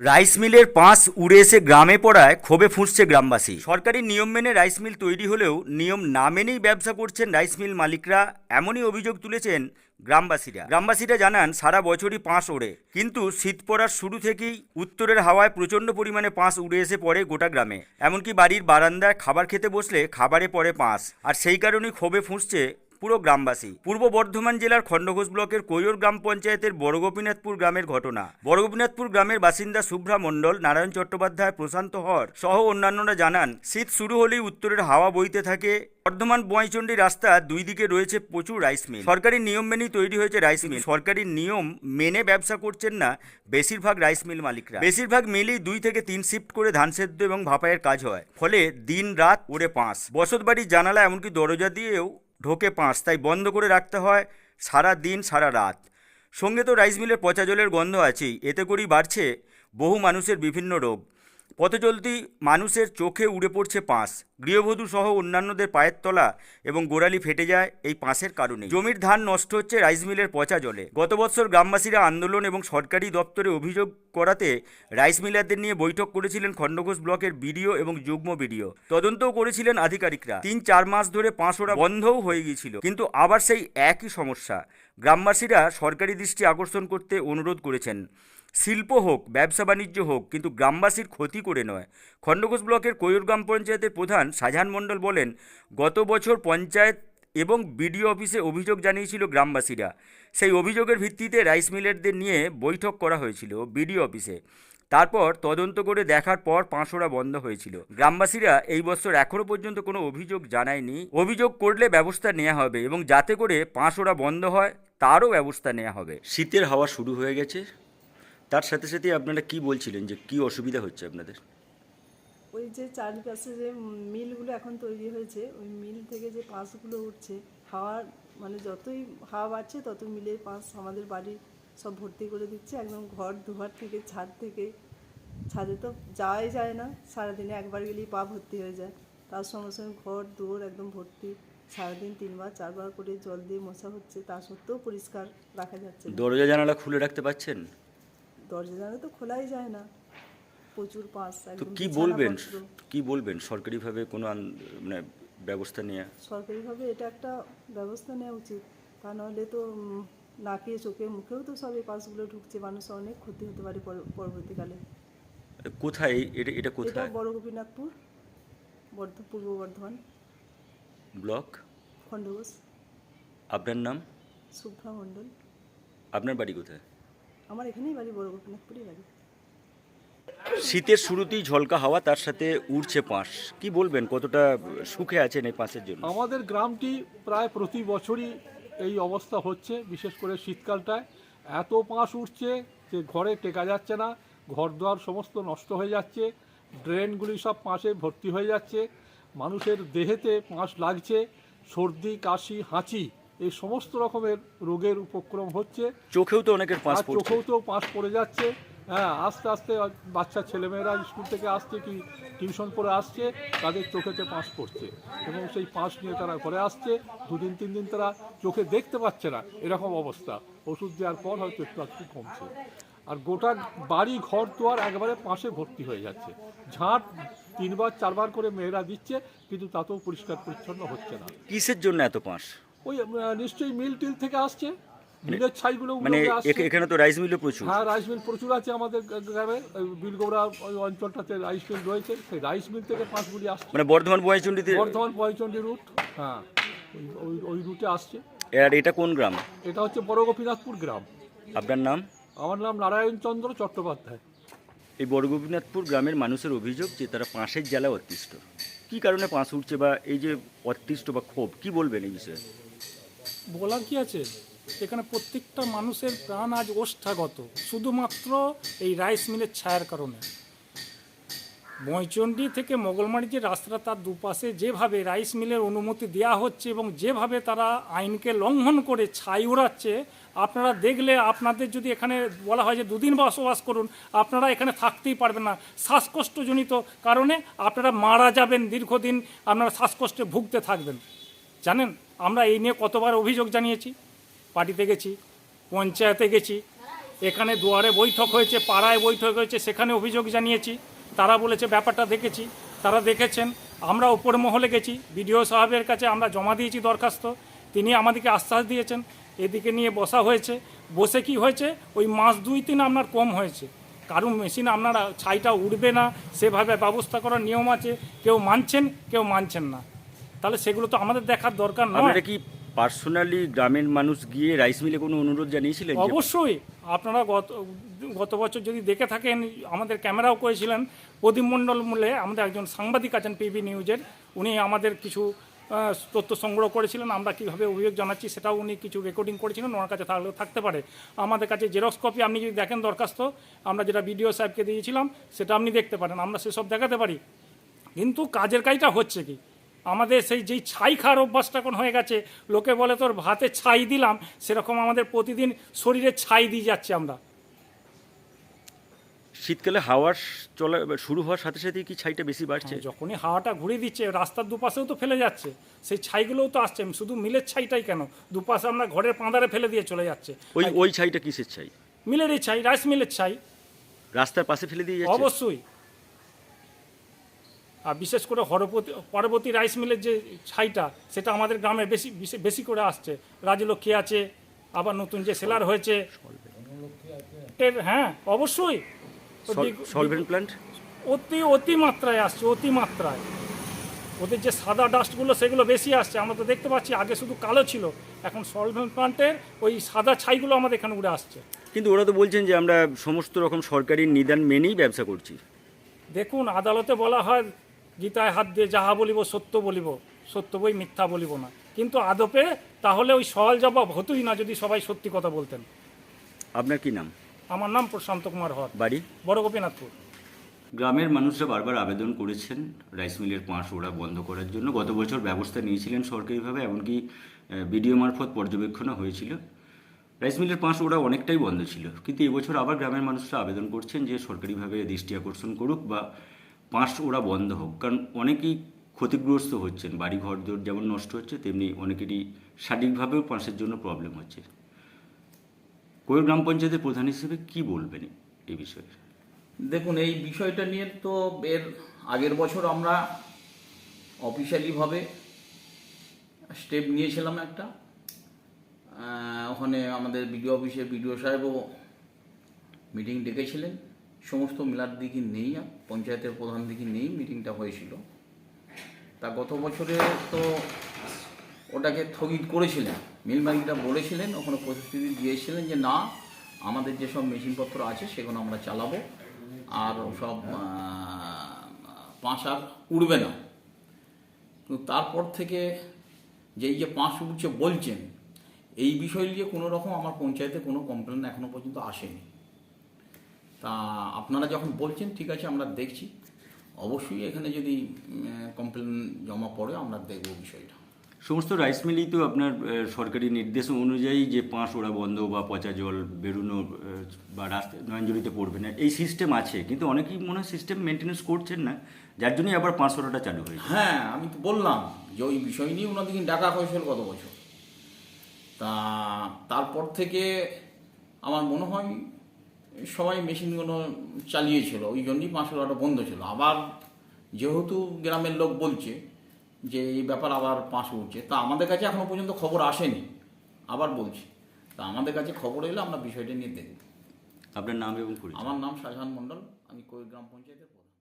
Rice মিলের পাঁশ উড়ে এসে গ্রামে পড়ায় ক্ষোভে ফুঁসছে গ্রামবাসী। সরকারি নিয়ম মেনে রাইস মিল তৈরি হলেও নিয়ম না মেনেই ব্যবসা করছেন রাইস মিল মালিকরা, এমনই অভিযোগ তুলেছেন গ্রামবাসীরা জানান সারা বছরই পাঁশ ওড়ে, কিন্তু শীত পড়ার শুরু থেকেই উত্তরের হাওয়ায় প্রচণ্ড পরিমাণে পাঁশ উড়ে এসে পড়ে গোটা গ্রামে। এমনকি বাড়ির বারান্দায় খাবার খেতে বসলে খাবারে পড়ে পাঁশ, আর সেই কারণেই ক্ষোভে ফুঁসছে পুরো গ্রামবাসী। পূর্ব বর্ধমান জেলার খণ্ডঘোষ ব্লকের কৈয়র গ্রাম পঞ্চায়েতের বড়গোপীনাথপুর গ্রামের ঘটনা। বড়গোপীনাথপুর গ্রামের বাসিন্দা শুভ্রা মণ্ডল, নারায়ণ চট্টোপাধ্যায়, প্রশান্ত হর সহ অন্যান্যরা জানান, শীত শুরু হলেই উত্তরের হাওয়া বইতে থাকে। বর্ধমান বোয়াইচন্ডী রাস্তা দুই দিকে রয়েছে প্রচুর রাইস মিল। সরকারি নিয়ম মেনেই তৈরি হয়েছে রাইস মিল। সরকারি নিয়ম মেনে ব্যবসা করছেন না বেশিরভাগ রাইস মিল মালিকরা। বেশিরভাগ মিলই 2 থেকে 3 শিফট করে ধান সেদ্ধ এবং ভাপায়ের কাজ হয়, ফলে দিন রাত ওড়ে পাঁশ। বসতবাড়ির জানালা এমনকি দরজা দিয়েও ঢোকে পাঁশ, তাই বন্ধ করে রাখতে হয় সারা দিন সারা রাত। সঙ্গে তো রাইস মিলের পচা জলের গন্ধ আছেই, এতে করেই বাড়ছে বহু মানুষের বিভিন্ন রোগ। পথচলতি মানুষের চোখে উড়ে পড়ছে পাঁশ। গৃহবধূ সহ অন্যান্যদের পায়ের তলা এবং গোড়ালি ফেটে যায় এই পাঁশের কারণে। জমির ধান নষ্ট হচ্ছে রাইস মিলের পচা জলে। গত বছর গ্রামবাসীরা আন্দোলন এবং সরকারি দপ্তরে অভিযোগ করাতে রাইস মিলারদের নিয়ে বৈঠক করেছিলেন খণ্ডঘোষ ব্লকের বিডিও এবং যুগ্ম বিডিও। তদন্তও করেছিলেন আধিকারিকরা। 3-4 মাস ধরে পাঁশ ওড়া বন্ধও হয়ে গিয়েছিল, কিন্তু আবার সেই একই সমস্যা। গ্রামবাসীরা সরকারি দৃষ্টি আকর্ষণ করতে অনুরোধ করেছেন। শিল্প হোক, ব্যবসা বাণিজ্য হোক, কিন্তু গ্রামবাসীর ক্ষতি করে নয়। খণ্ডঘোষ ব্লকের কৈয়র গ্রাম পঞ্চায়েতের প্রধান শাহজাহান মণ্ডল বলেন, গত বছর পঞ্চায়েত এবং বিডিও অফিসে অভিযোগ জানিয়েছিল গ্রামবাসীরা। সেই অভিযোগের ভিত্তিতে রাইস মিলারদের নিয়ে বৈঠক করা হয়েছিল বিডিও অফিসে। তারপর তদন্ত করে দেখার পর পাঁশ ওড়া বন্ধ হয়েছিল। গ্রামবাসীরা এই বছর এখনও পর্যন্ত কোনো অভিযোগ জানায়নি। অভিযোগ করলে ব্যবস্থা নেওয়া হবে এবং যাতে করে পাঁশ ওড়া বন্ধ হয় তারও ব্যবস্থা নেওয়া হবে। শীতের হাওয়া শুরু হয়ে গেছে, তার সাথে সাথে আপনারা কি বলছিলেন যে কি অসুবিধা হচ্ছে আপনাদের? ওই যে চারপাশে যে মিলগুলো এখন তৈরি হয়েছে, ওই মিল থেকে যে পাঁশগুলো উঠছে, হাওয়ার মানে যতই হাওয়া বাড়ছে তত মিলের পাঁশ আমাদের বাড়ি সব ভর্তি করে দিচ্ছে। একদম ঘর দুয়ার থেকে ছাদে তো যাওয়াই যায় না, সারাদিনে একবার গেলেই পা ভর্তি হয়ে যায়। তার সঙ্গে সঙ্গে ঘর দুয়ার একদম ভর্তি। সারাদিন 3-4 বার করে জল দিয়ে মশা হচ্ছে, তা সত্ত্বেও পরিষ্কার রাখা যাচ্ছে না। দরজা জানালা খুলে রাখতে পারছেন? দরজা জানালা তো খোলাই যায় না, প্রচুর পাঁশ। তো একদম কি বলবেন সরকারিভাবে কোনো মানে ব্যবস্থা নেওয়া? সরকারিভাবে এটা একটা ব্যবস্থা নেওয়া উচিত, তা নাহলে তো নাকে চোখে মুখেও তো সব এই পাশগুলো ঢুকছে, মানুষের অনেক ক্ষতি হতে পারে পরবর্তীকালে। কোথায় এটা এটা কোথায়? বড় গোপীনাথপুর, পূর্ব বর্ধমান, ব্লক? খণ্ডঘোষ। আপনার নাম? শুভ্রা মণ্ডল। আপনার বাড়ি কোথায়? আমার এখানেই বাড়ি, বড় গোপীনাথপুরই বাড়ি। শীতের শুরুতেই ঝলকা হাওয়া, তার সাথে উড়ছে পাঁশ। কি বলবেন, কতটা সুখে আছেন এই পাঁশের জন্য? আমাদের গ্রামটি প্রায় প্রতি বছরই এই অবস্থা হচ্ছে, বিশেষ করে শীতকালটায় এত পাঁশ উঠছে যে ঘরে টেকা যাচ্ছে না, ঘরদুয়ার সমস্ত নষ্ট হয়ে যাচ্ছে, ড্রেনগুলি সব পাঁশে ভর্তি হয়ে যাচ্ছে, মানুষের দেহেতে পাঁশ লাগছে, সর্দি কাশি হাঁচি এই সমস্ত রকমের রোগের উপক্রম হচ্ছে। চোখেও তো অনেকের পাঁশ আর পড়ছে। চোখেও তো পাঁশ পড়ে যাচ্ছে। হ্যাঁ, আস্তে আস্তে বাচ্চা ছেলেমেয়েরা স্কুল থেকে আসছে কি টিউশন করে আসছে, তাদের চোখেতে পাঁশ পড়ছে এবং সেই পাঁশ নিয়ে তারা ঘরে আসছে। 2-3 দিন তারা চোখে দেখতে পাচ্ছে না, এরকম অবস্থা। ওষুধ দেওয়ার পর হয়তো একটু কমছে। আর গোটা বাড়ি ঘর তোয়ার একবারে পাঁশে ভর্তি হয়ে যাচ্ছে। ঝাঁট 3-4 বার করে মেয়েরা দিচ্ছে, কিন্তু তাতেও পরিষ্কার পরিচ্ছন্ন হচ্ছে না। কিসের জন্য এত পাঁশ? ওই নিশ্চয়ই মিল টিল থেকে আসছে, মিলের ছাইগুলো মানে আসছে। এখানে তো রাইস মিলও প্রচুর। হ্যাঁ, রাইস মিল প্রচুর আছে আমাদের গ্রামে। বিলগৌড়া ওই অঞ্চলটাতে রাইস মিল রয়েছে, সেই রাইস মিল থেকে পাঁশগুলি আসছে। মানে বর্ধমান বোয়াইচন্ডীতে? বর্ধমান পয়চন্ডী রুট, হ্যাঁ, ওই রুটে আসছে। আর এটা কোন গ্রাম? এটা হচ্ছে বড় গোপীনাথপুর গ্রাম। আপনার নাম? আমার নাম নারায়ণ চন্দ্র চট্টোপাধ্যায়। এই বড়গোপীনাথপুর গ্রামের মানুষের অভিযোগ যে তারা পাঁশের জ্বালায় অতিষ্ঠ। কী কারণে পাঁশ উঠছে বা এই যে অতিষ্ঠ বা ক্ষোভ, কি বলবেন এই বিষয়ে? বলার কি আছে, এখানে প্রত্যেকটা মানুষের প্রাণ আজ ওষ্ঠাগত শুধুমাত্র এই রাইস মিলের ছায়ার কারণে। বৈচন্ডী থেকে মোগলমারি যে রাস্তাটা, তার দুপাশে যেভাবে রাইস মিলের অনুমতি দেওয়া হচ্ছে এবং যেভাবে তারা আইনকে লঙ্ঘন করে ছাই উড়াচ্ছে, আপনারা দেখলে আপনাদের যদি এখানে বলা হয় যে 2 দিন বসবাস করুন, আপনারা এখানে থাকতেই পারবেন না। শ্বাসকষ্টজনিত কারণে আপনারা মারা যাবেন, দীর্ঘদিন আপনারা শ্বাসকষ্টে ভুগতে থাকবেন। জানেন, আমরা এই নিয়ে কতবার অভিযোগ জানিয়েছি, পার্টিতে গেছি, পঞ্চায়েতে গেছি, এখানে দুয়ারে বৈঠক হয়েছে, পাড়ায় বৈঠক হয়েছে, সেখানে অভিযোগ জানিয়েছি। তারা বলেছে ব্যাপারটা দেখেছি, তারা দেখেছেন। আমরা উপর মহলে গেছি, বিডিও সাহেবের কাছে আমরা জমা দিয়েছি দরখাস্ত, তিনি আমাদেরকে আশ্বাস দিয়েছেন। এদিকে নিয়ে বসা হয়েছে, বসে কি হয়েছে, ওই মাস 2-3 আপনার কম হয়েছে। কারণ মেশিন আপনারা ছাইটা উঠবে না সেভাবে ব্যবস্থা করার নিয়ম আছে, কেউ মানছেন কেউ মানছেন না। তাহলে সেগুলো তো আমাদের দেখার দরকার নয়। আপনারা কি পার্সোনালি গ্রামের মানুষ গিয়ে রাইস মিলে কোনো অনুরোধ জানিয়েছিলেন? অবশ্যই আপনারা গত বছর যদি দেখে থাকেন, আমাদের ক্যামেরাও করেছিলেন, প্রদীপ মণ্ডল মূলে আমাদের একজন সাংবাদিক আছেন পিবি নিউজের, উনি আমাদের কিছু তথ্য সংগ্রহ করেছিলেন। আমরা কীভাবে অভিযোগ জানাচ্ছি সেটাও উনি কিছু রেকর্ডিং করেছিলেন, ওনার কাছে থাকতে পারে। আমাদের কাছে জেরক্স কপি আপনি যদি দেখেন দরখাস্ত, আমরা যেটা বিডিও সাহেবকে দিয়েছিলাম সেটা আপনি দেখতে পারেন, আমরা সেসব দেখাতে পারি। কিন্তু কাজের কাজটা হচ্ছে কি, আমাদের যেই ছাই খাওয়ার অভ্যাসটা এখন হয়ে গেছে, লোকে বলে তোর ভাতে ছাই দিলাম, সেরকম আমাদের প্রতিদিন শরীরে ছাই দিয়ে যাচ্ছে আমরা। শীতকালে হাওয়ার চলা শুরু হওয়ার সাথে সাথে কি ছাইটা বেশি বাড়ছে? যখনই হাওয়াটা ঘুরে দিচ্ছে, রাস্তার দুপাশেও তো ফেলে যাচ্ছে, সেই ছাইগুলোও তো আসছে। শুধু মিলের ছাইটাই কেন, দুপাশে আমরা ঘরের পাঁদারে ফেলে দিয়ে চলে যাচ্ছে। ওই ছাইটা কিসের ছাই? মিলেরই ছাই, রাইস মিলের ছাই। রাস্তার পাশে ফেলে দিয়ে যাচ্ছে? অবশ্যই। আর বিশেষ করে পরবর্তী রাইস মিলের যে ছাইটা, সেটা আমাদের গ্রামে বেশি করে আসছে। রাজলক্ষ্মী আছে, আবার নতুন যে সেলার হয়েছে, হ্যাঁ অবশ্যই। সলভেন্ট প্ল্যান্ট অতি মাত্রায় আসছে, অতি মাত্রায়। ওদের যে সাদা ডাস্টগুলো সেগুলো বেশি আসছে, আমরা তো দেখতে পাচ্ছি। আগে শুধু কালো ছিল, এখন সলভেন্ট প্ল্যান্টের ওই সাদা ছাইগুলো আমাদের এখানে উড়ে আসছে। কিন্তু ওরা তো বলছেন যে আমরা সমস্ত রকম সরকারি নিদান মেনেই ব্যবসা করছি। দেখুন, আদালতে বলা হয় গীতায় হাত দিয়ে যাহা বলিব সত্য বলিব, সত্য বই মিথ্যা বলিব না। কিন্তু আদপে তাহলে ওই সওয়াল জবাব হতোই না যদি সবাই সত্যি কথা বলতেন। আপনার কি নাম? আমার নাম প্রশান্ত কুমার হর, বাড়ি? বড় গোপীনাথপুর। গ্রামের মানুষরা বারবার আবেদন করেছেন রাইস মিলের পাঁশ ওড়া বন্ধ করার জন্য। গত বছর ব্যবস্থা নিয়েছিলেন সরকারিভাবে, এমনকি বিডিও মারফত পর্যবেক্ষণও হয়েছিল। রাইস মিলের পাঁশ ওড়া অনেকটাই বন্ধ ছিল, কিন্তু এবছর আবার গ্রামের মানুষরা আবেদন করছেন যে সরকারিভাবে দৃষ্টি আকর্ষণ করুক বা পাঁশ ওড়া বন্ধ হোক। কারণ অনেকেই ক্ষতিগ্রস্ত হচ্ছেন, বাড়ি ঘর দর যেমন নষ্ট হচ্ছে, তেমনি অনেকেরই শারীরিকভাবেও পাঁশের জন্য প্রবলেম হচ্ছে। কোয়েল গ্রাম পঞ্চায়েতের প্রধান হিসেবে কি বলবেন এই বিষয়ে? দেখুন, এই বিষয়টা নিয়ে তো এর আগের বছর আমরা অফিসিয়ালিভাবে স্টেপ নিয়েছিলাম একটা। ওখানে আমাদের বিডিও অফিসের বিডিও সাহেবও মিটিং ডেকেছিলেন। সমস্ত মেলার দিকে নেই, পঞ্চায়েতের প্রধান দিকে নেই, মিটিংটা হয়েছিল। তা গত বছরে তো ওটাকে স্থগিত করেছিলেন। মিল মালিকরা বলেছিলেন, ওখানে প্রতিশ্রুতি দিয়েছিলেন যে না, আমাদের যেসব মেশিনপত্র আছে সেগুলো আমরা চালাবো, আর সব পাঁশ আর উড়বে না। কিন্তু তারপর থেকে যেই যে পাঁশ উঠছে বলছেন, এই বিষয় নিয়ে কোনো রকম আমার পঞ্চায়েতে কোনো কমপ্লেন এখনো পর্যন্ত আসেনি। তা আপনারা যখন বলছেন, ঠিক আছে, আমরা দেখছি। অবশ্যই এখানে যদি কমপ্লেন জমা পড়ে আমরা দেখব বিষয়টা। সমস্ত রাইস মিলই তো আপনার সরকারি নির্দেশ অনুযায়ী যে পাঁশ ওড়া বন্ধ বা পচা জল বেরোনো বা রাস্তায় নয়নজড়িতে পড়বে না, এই সিস্টেম আছে, কিন্তু অনেকেই মনে হয় সিস্টেম মেনটেন্যান্স করছেন না, যার জন্যই আবার পাঁচ ওড়াটা চালু হয়েছে। হ্যাঁ, আমি তো বললাম যে ওই বিষয় নিয়ে ওনাদেরকে ডাকা হয়েছিল গত বছর। তা তারপর থেকে আমার মনে হয় সবাই মেশিনগুলো চালিয়েছিল, ওই জন্যই পাঁচ ওড়াটা বন্ধ ছিল। আবার যেহেতু গ্রামের লোক বলছে যে এই ব্যাপার আবার পাঁচ উঠছে, তা আমাদের কাছে এখনো পর্যন্ত খবর আসেনি। আবার বলছি, তা আমাদের কাছে খবর এলে আমরা বিষয়টা নিয়ে দেখব। আপনার নাম এবং পরিচয়? আমার নাম শাহজাহান মণ্ডল, আমি কোয়েল গ্রাম পঞ্চায়েতের প্রধান।